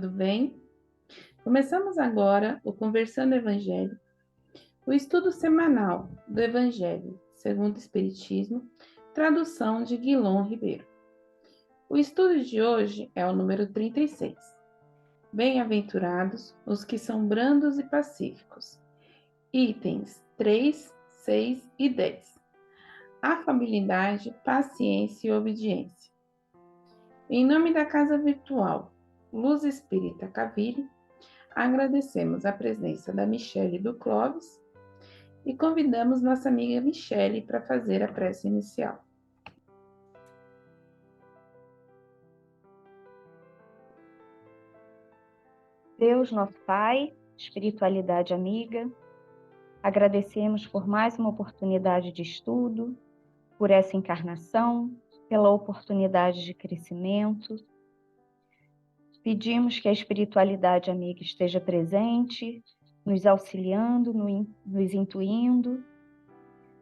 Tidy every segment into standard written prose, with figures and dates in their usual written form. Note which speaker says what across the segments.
Speaker 1: tudo bem? Começamos agora o Conversando Evangelho, o estudo semanal do Evangelho segundo o Espiritismo, tradução de Guilom Ribeiro. O estudo de hoje é o número 36. Bem-aventurados os que são brandos e pacíficos. Itens 3, 6 e 10. Afabilidade, paciência e obediência. Em nome da Casa Virtual Luz Espírita Cavire, agradecemos a presença da Michele e do Clóvis e convidamos nossa amiga Michele para fazer a prece inicial.
Speaker 2: Deus, nosso Pai, espiritualidade amiga, agradecemos por mais uma oportunidade de estudo, por essa encarnação, pela oportunidade de crescimento. Pedimos que a espiritualidade amiga esteja presente, nos auxiliando, nos intuindo,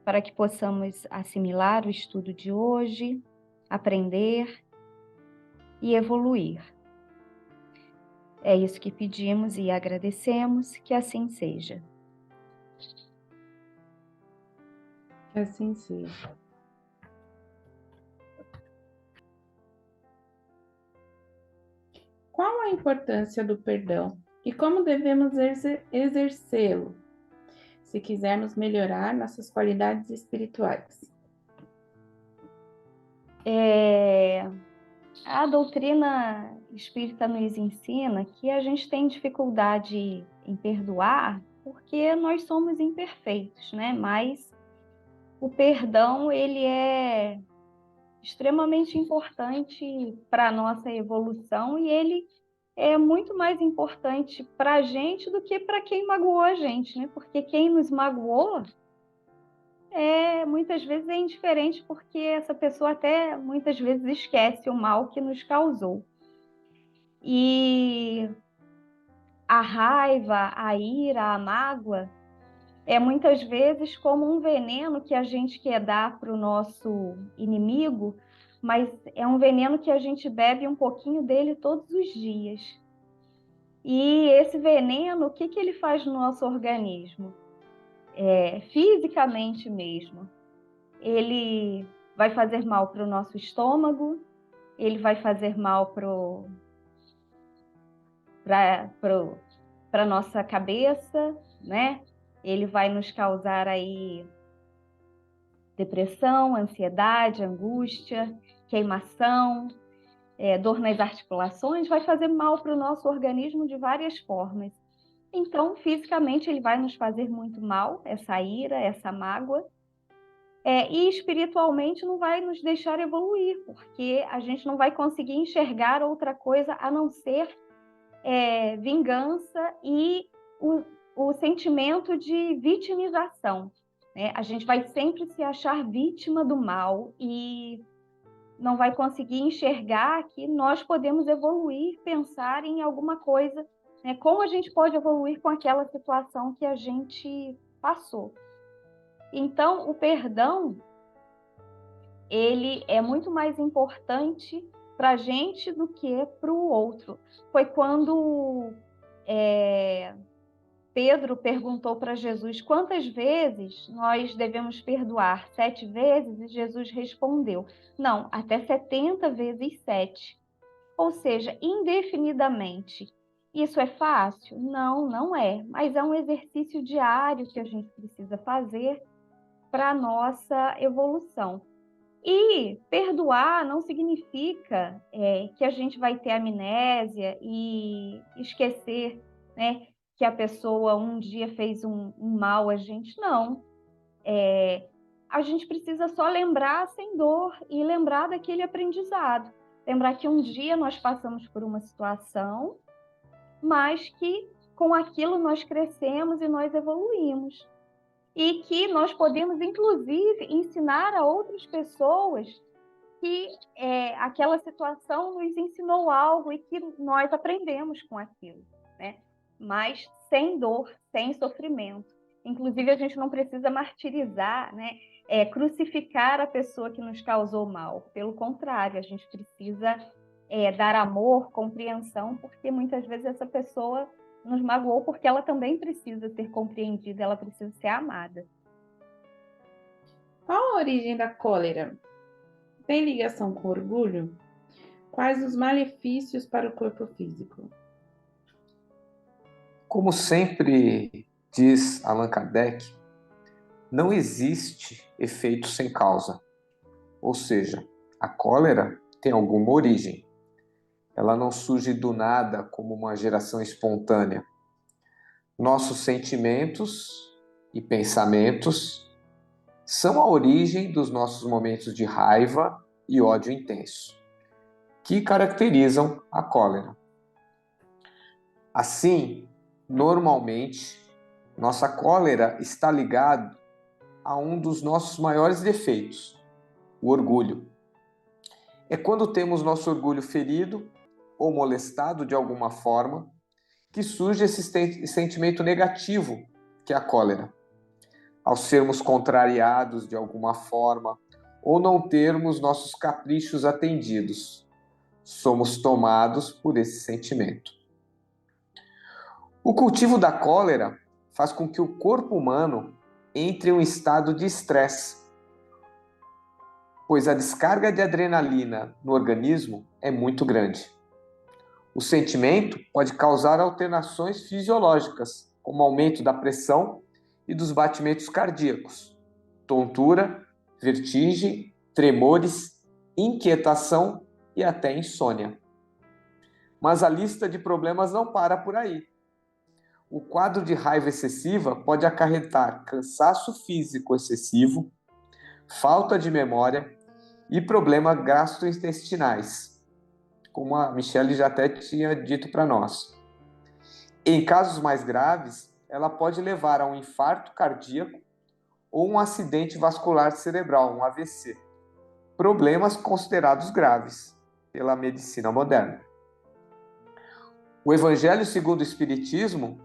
Speaker 2: para que possamos assimilar o estudo de hoje, aprender e evoluir. É isso que pedimos e agradecemos, que assim seja.
Speaker 1: Que assim seja. Qual a importância do perdão e como devemos exercê-lo, se quisermos melhorar nossas qualidades espirituais?
Speaker 2: A doutrina espírita nos ensina que a gente tem dificuldade em perdoar porque nós somos imperfeitos, né? Mas o perdão, ele é extremamente importante para a nossa evolução e ele é muito mais importante para a gente do que para quem magoou a gente, né? Porque quem nos magoou muitas vezes é indiferente porque essa pessoa até muitas vezes esquece o mal que nos causou. E a raiva, a ira, a mágoa é muitas vezes como um veneno que a gente quer dar para o nosso inimigo, mas é um veneno que a gente bebe um pouquinho dele todos os dias. E esse veneno, o que ele faz no nosso organismo? Fisicamente mesmo. Ele vai fazer mal para o nosso estômago, ele vai fazer mal para a nossa cabeça, né? Ele vai nos causar aí depressão, ansiedade, angústia, queimação, dor nas articulações, vai fazer mal para o nosso organismo de várias formas. Então, fisicamente, ele vai nos fazer muito mal, essa ira, essa mágoa, e espiritualmente não vai nos deixar evoluir, porque a gente não vai conseguir enxergar outra coisa a não ser vingança e o sentimento de vitimização, né? A gente vai sempre se achar vítima do mal e não vai conseguir enxergar que nós podemos evoluir, pensar em alguma coisa, né? Como a gente pode evoluir com aquela situação que a gente passou. Então, o perdão, ele é muito mais importante para a gente do que para o outro. Foi quando Pedro perguntou para Jesus quantas vezes nós devemos perdoar? 7 vezes? E Jesus respondeu, não, até 70 vezes 7. Ou seja, indefinidamente. Isso é fácil? Não, não é. Mas é um exercício diário que a gente precisa fazer para a nossa evolução. E perdoar não significa que a gente vai ter amnésia e esquecer, né, que a pessoa um dia fez um mal a gente. Não. A gente precisa só lembrar sem dor e lembrar daquele aprendizado. Lembrar que um dia nós passamos por uma situação, mas que com aquilo nós crescemos e nós evoluímos. E que nós podemos, inclusive, ensinar a outras pessoas que aquela situação nos ensinou algo e que nós aprendemos com aquilo, né? Mas sem dor, sem sofrimento. Inclusive, a gente não precisa martirizar, né? Crucificar a pessoa que nos causou mal. Pelo contrário, a gente precisa dar amor, compreensão, porque muitas vezes essa pessoa nos magoou, porque ela também precisa ser compreendida, ela precisa ser amada.
Speaker 1: Qual a origem da cólera? Tem ligação com orgulho? Quais os malefícios para o corpo físico?
Speaker 3: Como sempre diz Allan Kardec, não existe efeito sem causa. Ou seja, a cólera tem alguma origem. Ela não surge do nada como uma geração espontânea. Nossos sentimentos e pensamentos são a origem dos nossos momentos de raiva e ódio intenso, que caracterizam a cólera. Assim, normalmente, nossa cólera está ligada a um dos nossos maiores defeitos, o orgulho. É quando temos nosso orgulho ferido ou molestado de alguma forma que surge esse sentimento negativo, que é a cólera. Ao sermos contrariados de alguma forma ou não termos nossos caprichos atendidos, somos tomados por esse sentimento. O cultivo da cólera faz com que o corpo humano entre em um estado de estresse, pois a descarga de adrenalina no organismo é muito grande. O sentimento pode causar alterações fisiológicas, como aumento da pressão e dos batimentos cardíacos, tontura, vertigem, tremores, inquietação e até insônia. Mas a lista de problemas não para por aí. O quadro de raiva excessiva pode acarretar cansaço físico excessivo, falta de memória e problemas gastrointestinais, como a Michelle já até tinha dito para nós. Em casos mais graves, ela pode levar a um infarto cardíaco ou um acidente vascular cerebral, um AVC, problemas considerados graves pela medicina moderna. O Evangelho segundo o Espiritismo,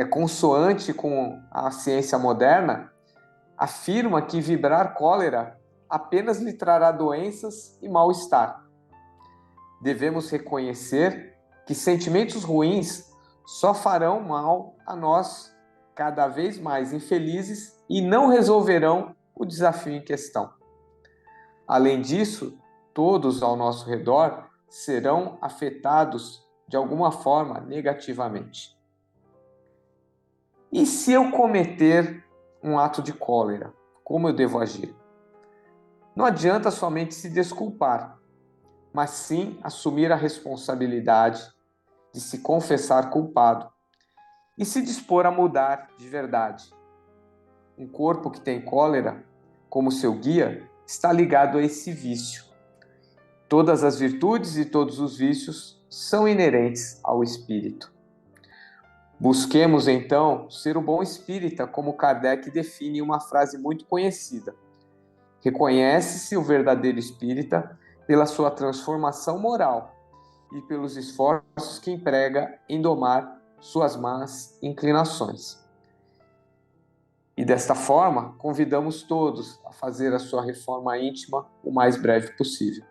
Speaker 3: consoante com a ciência moderna, afirma que vibrar cólera apenas lhe trará doenças e mal-estar. Devemos reconhecer que sentimentos ruins só farão mal a nós, cada vez mais infelizes, e não resolverão o desafio em questão. Além disso, todos ao nosso redor serão afetados de alguma forma negativamente. E se eu cometer um ato de cólera, como eu devo agir? Não adianta somente se desculpar, mas sim assumir a responsabilidade de se confessar culpado e se dispor a mudar de verdade. Um corpo que tem cólera, como seu guia, está ligado a esse vício. Todas as virtudes e todos os vícios são inerentes ao espírito. Busquemos, então, ser o bom espírita, como Kardec define em uma frase muito conhecida. Reconhece-se o verdadeiro espírita pela sua transformação moral e pelos esforços que emprega em domar suas más inclinações. E desta forma, convidamos todos a fazer a sua reforma íntima o mais breve possível.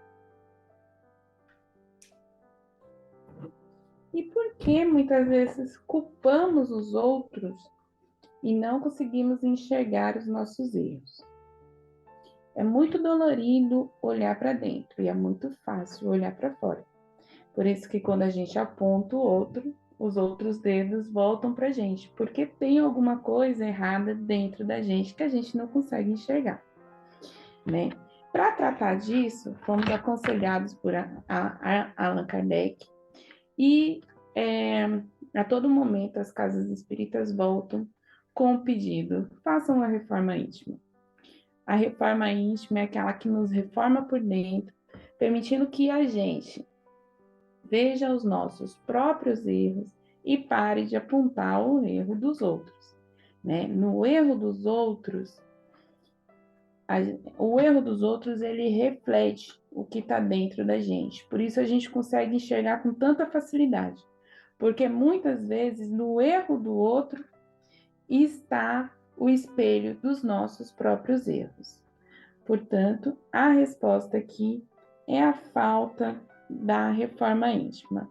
Speaker 1: E por que muitas vezes culpamos os outros e não conseguimos enxergar os nossos erros? É muito dolorido olhar para dentro e é muito fácil olhar para fora. Por isso que quando a gente aponta o outro, os outros dedos voltam para a gente, porque tem alguma coisa errada dentro da gente que a gente não consegue enxergar, né? Para tratar disso, fomos aconselhados por Allan Kardec e a todo momento as casas espíritas voltam com o pedido: façam a reforma íntima. A reforma íntima é aquela que nos reforma por dentro, permitindo que a gente veja os nossos próprios erros e pare de apontar o erro dos outros, né? No erro dos outros, o erro dos outros ele reflete o que está dentro da gente. Por isso a gente consegue enxergar com tanta facilidade, porque muitas vezes no erro do outro está o espelho dos nossos próprios erros. Portanto, a resposta aqui é a falta da reforma íntima.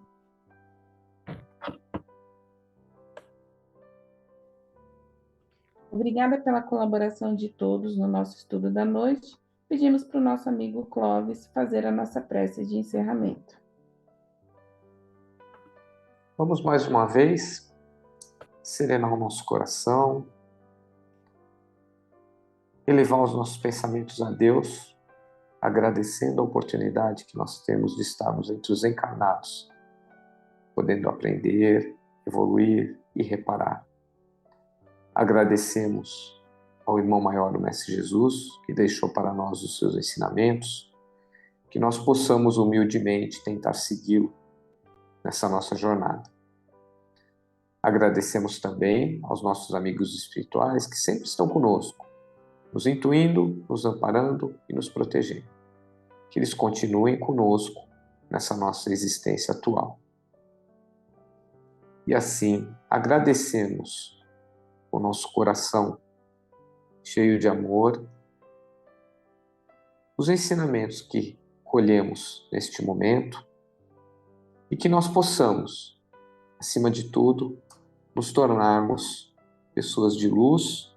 Speaker 1: Obrigada pela colaboração de todos no nosso estudo da noite. Pedimos para o nosso amigo Clóvis fazer a nossa prece de encerramento.
Speaker 3: Vamos mais uma vez serenar o nosso coração, elevar os nossos pensamentos a Deus, agradecendo a oportunidade que nós temos de estarmos entre os encarnados, podendo aprender, evoluir e reparar. Agradecemos ao irmão maior, o Mestre Jesus, que deixou para nós os seus ensinamentos, que nós possamos humildemente tentar segui-lo nessa nossa jornada. Agradecemos também aos nossos amigos espirituais que sempre estão conosco, nos intuindo, nos amparando e nos protegendo. Que eles continuem conosco nessa nossa existência atual. E assim, agradecemos o nosso coração cheio de amor, os ensinamentos que colhemos neste momento e que nós possamos, acima de tudo, nos tornarmos pessoas de luz,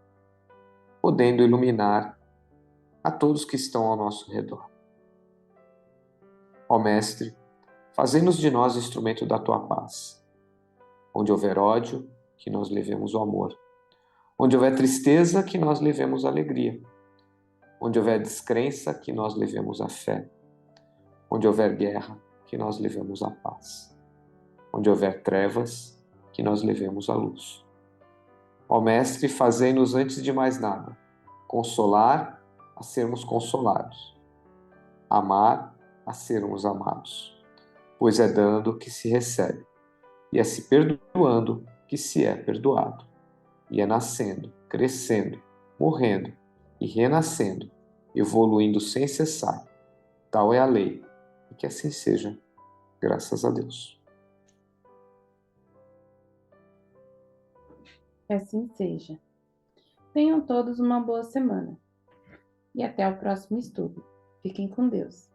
Speaker 3: podendo iluminar a todos que estão ao nosso redor. Ó Mestre, fazei-nos de nós instrumento da Tua paz. Onde houver ódio, que nós levemos o amor. Onde houver tristeza, que nós levemos a alegria. Onde houver descrença, que nós levemos a fé. Onde houver guerra, que nós levemos a paz. Onde houver trevas, que nós levemos a luz. Ó Mestre, fazei-nos antes de mais nada, consolar a sermos consolados, amar a sermos amados, pois é dando que se recebe, e é se perdoando que se é perdoado, e é nascendo, crescendo, morrendo e renascendo, evoluindo sem cessar. Tal é a lei, e que assim seja, graças a Deus.
Speaker 1: Que assim seja. Tenham todos uma boa semana. E até o próximo estudo. Fiquem com Deus.